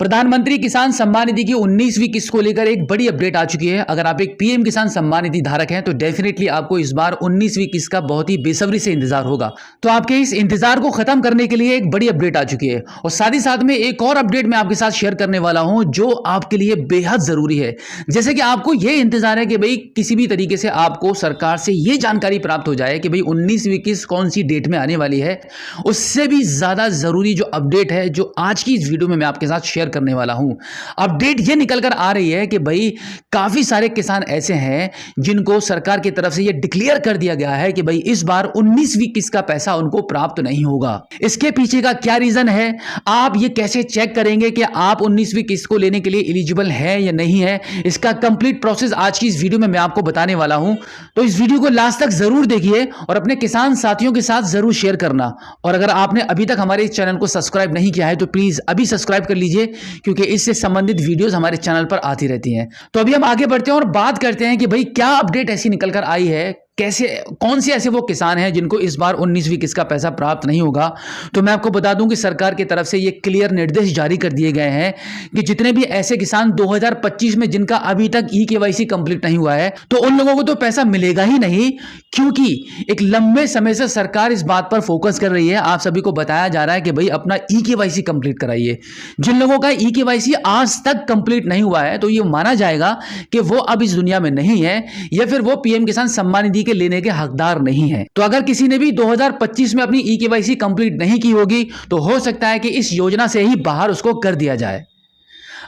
प्रधानमंत्री किसान सम्मान निधि की 19वीं किस्त को लेकर एक बड़ी अपडेट आ चुकी है। अगर आप एक पीएम किसान सम्मान निधि धारक हैं तो डेफिनेटली आपको इस बार 19वीं किस्त का बहुत ही बेसब्री से इंतजार होगा। तो आपके इस इंतजार को खत्म करने के लिए एक बड़ी अपडेट आ चुकी है और साथ ही साथ में एक और अपडेट मैं आपके साथ शेयर करने वाला हूं जो आपके लिए बेहद जरूरी है। जैसे कि आपको यह इंतजार है कि भाई किसी भी तरीके से आपको सरकार से यह जानकारी प्राप्त हो जाए कि भाई 19वीं किस्त कौन सी डेट में आने वाली है। उससे भी ज्यादा जरूरी जो अपडेट है जो आज की इस वीडियो में मैं आपके साथ शेयर करने वाला हूं। अपडेट यह निकल कर आ रही है कि भाई काफी सारे किसान ऐसे हैं जिनको सरकार की तरफ से यह डिक्लेयर कर दिया गया है कि भाई इस बार 19वीं किस्त का पैसा उनको प्राप्त नहीं होगा। इसके पीछे का क्या रीजन है, आप ये कैसे चेक करेंगे कि आप 19वीं किस्त को लेने के लिए एलिजिबल है या नहीं है, इसका कंप्लीट प्रोसेस आज की इस वीडियो में मैं आपको बताने वाला हूं। तो इस वीडियो को लास्ट तक जरूर देखिए और अपने किसान साथियों के साथ जरूर शेयर करना। और अगर आपने अभी तक हमारे इस चैनल को सब्सक्राइब नहीं किया है तो प्लीज अभी सब्सक्राइब कर लीजिए, क्योंकि इससे संबंधित वीडियोस हमारे चैनल पर आती रहती हैं। तो अभी हम आगे बढ़ते हैं और बात करते हैं कि भाई क्या अपडेट ऐसी निकल कर आई है, कैसे कौन से ऐसे वो किसान हैं जिनको इस बार 19वीं किस्त का पैसा प्राप्त नहीं होगा। तो मैं आपको बता दूं कि सरकार की तरफ से ये क्लियर निर्देश जारी कर दिए गए हैं कि जितने भी ऐसे किसान 2025 में जिनका अभी तक ई-केवाईसी कंप्लीट नहीं हुआ है तो उन लोगों को तो पैसा मिलेगा ही नहीं, क्योंकि एक लंबे समय से सरकार इस बात पर फोकस कर रही है। आप सभी को बताया जा रहा है कि भाई अपना ई-केवाईसी कंप्लीट कराइए। जिन लोगों का ई-केवाईसी आज तक कंप्लीट नहीं हुआ है तो ये माना जाएगा कि वो अब इस दुनिया में नहीं है या फिर वो पीएम किसान सम्मान निधि लेने के हकदार नहीं है। तो अगर किसी ने भी 2025 में अपनी ई-केवाईसी कंप्लीट नहीं की होगी तो हो सकता है कि इस योजना से ही बाहर उसको कर दिया जाए।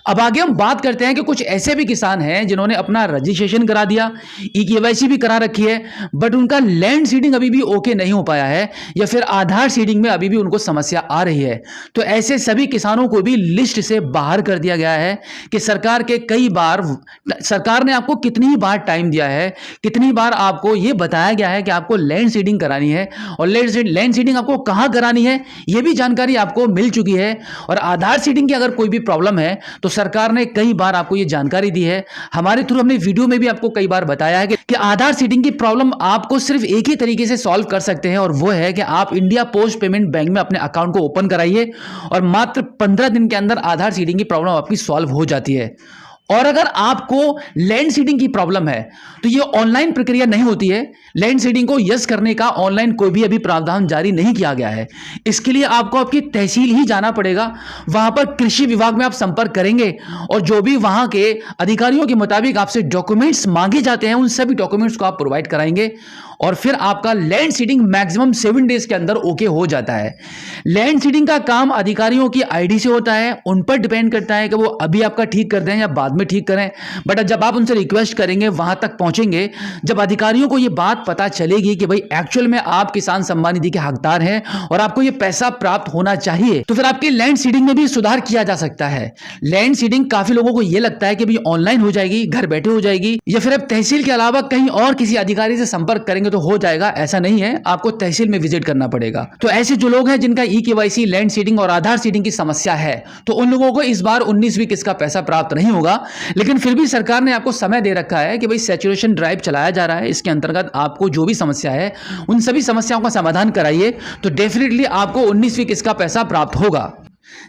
अब आगे हम बात करते हैं कि कुछ ऐसे भी किसान हैं जिन्होंने अपना रजिस्ट्रेशन करा दिया, ई-केवाईसी भी करा रखी है, बट उनका लैंड सीडिंग अभी भी ओके नहीं हो पाया है या फिर आधार सीडिंग में अभी भी उनको समस्या आ रही है। तो ऐसे सभी किसानों को भी लिस्ट से बाहर कर दिया गया है कि सरकार ने आपको कितनी ही बार टाइम दिया है, कितनी बार आपको यह बताया गया है कि आपको लैंड सीडिंग करानी है और लैंड सीडिंग आपको कहां करानी है यह भी जानकारी आपको मिल चुकी है। और आधार सीडिंग की अगर कोई भी प्रॉब्लम है तो सरकार ने कई बार आपको यह जानकारी दी है। हमारे थ्रू हमने वीडियो में भी आपको कई बार बताया है कि आधार सीडिंग की प्रॉब्लम आपको सिर्फ एक ही तरीके से सॉल्व कर सकते हैं और वो है कि आप इंडिया पोस्ट पेमेंट बैंक में अपने अकाउंट को ओपन कराइए और मात्र 15 दिन के अंदर आधार सीडिंग की प्रॉब्लम आपकी सॉल्व हो जाती है। और अगर आपको लैंड सीडिंग की प्रॉब्लम है तो ये ऑनलाइन प्रक्रिया नहीं होती है। लैंड सीडिंग को यस करने का ऑनलाइन कोई भी अभी प्रावधान जारी नहीं किया गया है। इसके लिए आपको आपकी तहसील ही जाना पड़ेगा। वहां पर कृषि विभाग में आप संपर्क करेंगे और जो भी वहां के अधिकारियों के मुताबिक आपसे डॉक्यूमेंट्स मांगे जाते हैं उन सभी डॉक्यूमेंट्स को आप प्रोवाइड कराएंगे और फिर आपका लैंड सीडिंग मैक्सिमम 7 डेज के अंदर ओके हो जाता है। लैंड सीडिंग का काम अधिकारियों की आईडी से होता है, उन पर डिपेंड करता है कि वो अभी आपका ठीक कर दें या बाद में ठीक करें। बट जब आप उनसे रिक्वेस्ट करेंगे, वहां तक पहुंचेंगे, जब अधिकारियों को ये बात पता चलेगी कि भाई एक्चुअल में आप किसान सम्मान निधि के हकदार हैं और आपको ये पैसा प्राप्त होना चाहिए, तो फिर आपकी लैंड सीडिंग में भी सुधार किया जा सकता है। लैंड सीडिंग काफी लोगों को यह लगता है कि भाई ऑनलाइन हो जाएगी, घर बैठे हो जाएगी या फिर अब तहसील के अलावा कहीं और किसी अधिकारी से संपर्क करेंगे तो हो जाएगा। ऐसा नहीं है, आपको तहसील में विजिट करना पड़ेगा। तो ऐसे जो लोग हैं जिनका ई-केवाईसी, लैंड सीडिंग और आधार सीडिंग की समस्या है तो उन लोगों को इस बार 19वीं किस्त का पैसा प्राप्त नहीं होगा। लेकिन फिर भी सरकार ने आपको समय दे रखा है कि भाई सैचुरेशन ड्राइव चलाया जा रहा है, इसके अंतर्गत आपको जो भी समस्या है उन सभी समस्याओं का समाधान कराइए तो डेफिनेटली आपको 19वीं किस्त का पैसा प्राप्त होगा।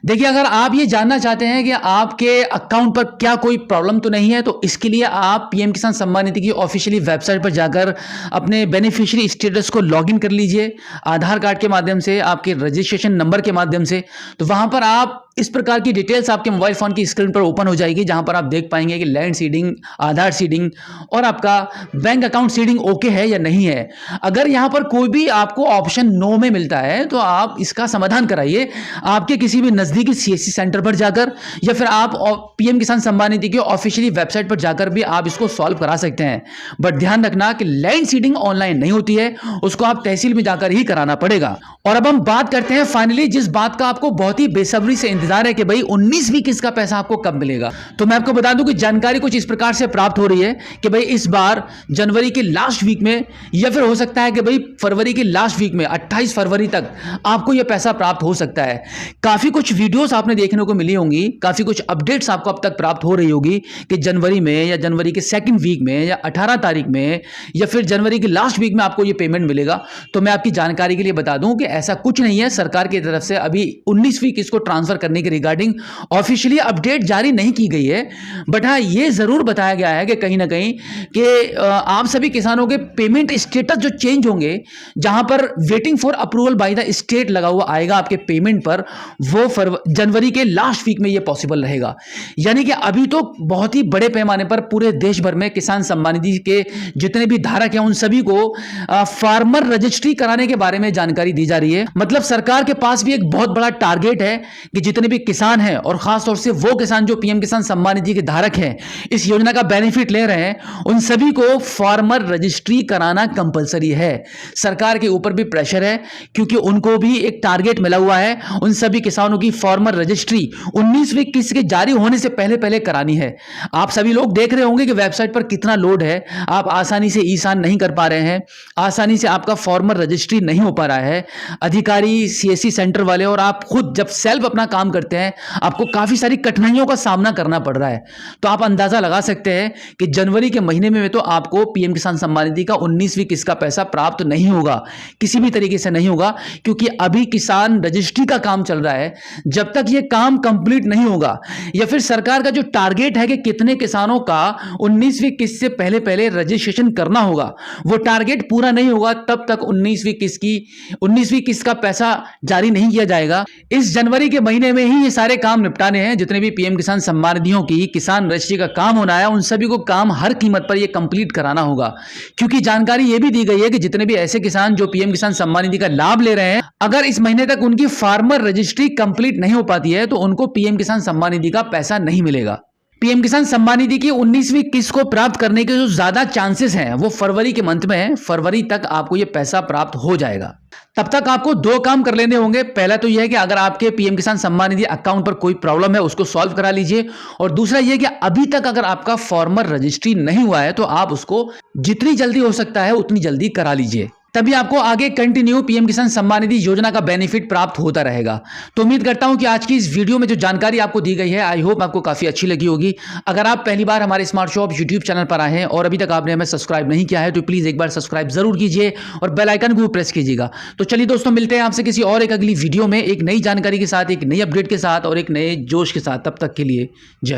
देखिए, अगर आप ये जानना चाहते हैं कि आपके अकाउंट पर क्या कोई प्रॉब्लम तो नहीं है तो इसके लिए आप पीएम किसान सम्मान निधि की ऑफिशियली वेबसाइट पर जाकर अपने बेनिफिशियरी स्टेटस को लॉगिन कर लीजिए, आधार कार्ड के माध्यम से, आपके रजिस्ट्रेशन नंबर के माध्यम से। तो वहां पर आप इस प्रकार की डिटेल्स आपके मोबाइल फोन की स्क्रीन पर ओपन हो जाएगी, जहां पर आप देख पाएंगे कि लैंड सीडिंग, आधार सीडिंग और आपका बैंक अकाउंट सीडिंग ओके है या नहीं है। अगर यहां पर कोई भी आपको ऑप्शन नो में मिलता है तो आप इसका समाधान कराइए आपके किसी भी नजदीकी सीएससी सेंटर पर जाकर या फिर आप पीएम किसान सम्मान निधि की ऑफिशियली वेबसाइट पर जाकर भी आप इसको सॉल्व करा सकते हैं। बट ध्यान रखना कि लैंड सीडिंग ऑनलाइन नहीं होती है, उसको आप तहसील में जाकर ही कराना पड़ेगा। और अब हम बात करते हैं फाइनली जिस बात का आपको बहुत ही बेसब्री से इंतजार है कि भाई 19वीं किस्त का पैसा आपको कब मिलेगा। तो मैं आपको बता दूं कि जानकारी कुछ इस प्रकार से प्राप्त हो रही है कि भाई इस बार जनवरी के लास्ट वीक में या फिर हो सकता है कि भाई फरवरी के लास्ट वीक में 28 फरवरी तक आपको यह पैसा प्राप्त हो सकता है। काफी कुछ वीडियोस आपने देखने को मिली होंगी, काफी कुछ अपडेट्स आपको अब तक प्राप्त हो रही होगी कि जनवरी में या जनवरी के सेकंड वीक में या 18 तारीख में या फिर जनवरी के लास्ट वीक में आपको यह पेमेंट मिलेगा। तो मैं आपकी जानकारी के लिए बता दूं कि ऐसा कुछ नहीं है। सरकार की तरफ से अभी 19वीं किस्त को ट्रांसफर करने करने के रिगार्डिंग ऑफिशियली अपडेट जारी नहीं की गई है, बट हाँ ये जरूर बताया गया है कि कहीं ना कहीं कि आप सभी किसानों के पेमेंट स्टेटस जो चेंज होंगे, जहां पर waiting for approval by the state लगा हुआ आएगा आपके पेमेंट पर, वो जनवरी के लास्ट वीक में ये पॉसिबल रहेगा। यानी कि अभी तो बहुत ही बड़े पैमाने पर पूरे देश भर में किसान सम्मान निधि के जितने भी धारक हैं उन सभी को फार्मर रजिस्ट्री कराने के बारे में जानकारी दी जा रही है। मतलब सरकार के पास भी एक बहुत बड़ा टारगेट है कि जितने भी किसान हैं और खासतौर से वो किसान जो पीएम किसान सम्मान निधि के धारक हैं, इस योजना का बेनिफिट ले रहे हैं, उन सभी को फार्मर रजिस्ट्री कराना कंपलसरी है। सरकार के ऊपर भी प्रेशर है क्योंकि उनको भी एक टारगेट मिला हुआ है, उन सभी किसानों की फार्मर रजिस्ट्री 19वीं किस्त के जारी होने से पहले पहले करानी है। आप सभी लोग देख रहे होंगे कि वेबसाइट पर कितना लोड है, आप आसानी से ई-किसान नहीं कर पा रहे हैं, आसानी से आपका फार्मर रजिस्ट्री नहीं हो पा रहा है। अधिकारी, सीएससी सेंटर वाले और आप खुद जब सेल्फ अपना काम करते हैं आपको काफी सारी कठिनाइयों का सामना करना पड़ रहा है। तो आप अंदाजा लगा सकते हैं कि जनवरी के महीने में तो आपको पीएम किसान सम्मान निधि का 19वीं किस्त का पैसा प्राप्त नहीं होगा, किसी भी तरीके से नहीं होगा, क्योंकि अभी किसान रजिस्ट्री का काम चल रहा है। जब तक यह काम कंप्लीट नहीं होगा या फिर सरकार का जो टारगेट है कि कितने किसानों का 19वीं किस्त से पहले पहले रजिस्ट्रेशन करना होगा, वो टारगेट पूरा नहीं होगा, तब तक 19वीं किस्त का पैसा जारी नहीं किया जाएगा। इस जनवरी के महीने में ही ये सारे काम निपटाने हैं। जितने भी पीएम किसान सम्मान निधियों की किसान रजिस्ट्री का काम होना है, उन सभी को काम हर कीमत पर ये कंप्लीट कराना होगा, क्योंकि जानकारी ये भी दी गई है कि जितने भी ऐसे किसान जो पीएम किसान सम्मान निधि का लाभ ले रहे हैं, अगर इस महीने तक उनकी फार्मर रजिस्ट्री कंप्लीट नहीं हो पाती है तो उनको पीएम किसान सम्मान निधि का पैसा नहीं मिलेगा। पीएम किसान सम्मान निधि की 19वीं किस्त को प्राप्त करने के जो ज्यादा चांसेस हैं वो फरवरी के मंथ में है। फरवरी तक आपको ये पैसा प्राप्त हो जाएगा। तब तक आपको दो काम कर लेने होंगे। पहला तो यह है कि अगर आपके पीएम किसान सम्मान निधि अकाउंट पर कोई प्रॉब्लम है उसको सॉल्व करा लीजिए, और दूसरा यह कि अभी तक अगर आपका फार्मर रजिस्ट्री नहीं हुआ है तो आप उसको जितनी जल्दी हो सकता है उतनी जल्दी करा लीजिए, तभी आपको आगे कंटिन्यू पीएम किसान सम्मान निधि योजना का बेनिफिट प्राप्त होता रहेगा। तो उम्मीद करता हूं कि आज की इस वीडियो में जो जानकारी आपको दी गई है, आई होप आपको काफी अच्छी लगी होगी। अगर आप पहली बार हमारे स्मार्ट शॉप यूट्यूब चैनल पर आए हैं और अभी तक आपने हमें सब्सक्राइब नहीं किया है तो प्लीज एक बार सब्सक्राइब जरूर कीजिए और बेल आइकन को प्रेस कीजिएगा। तो चलिए दोस्तों, मिलते हैं आपसे किसी और एक अगली वीडियो में एक नई जानकारी के साथ, एक नई अपडेट के साथ और एक नए जोश के साथ। तब तक के लिए जय हिंद।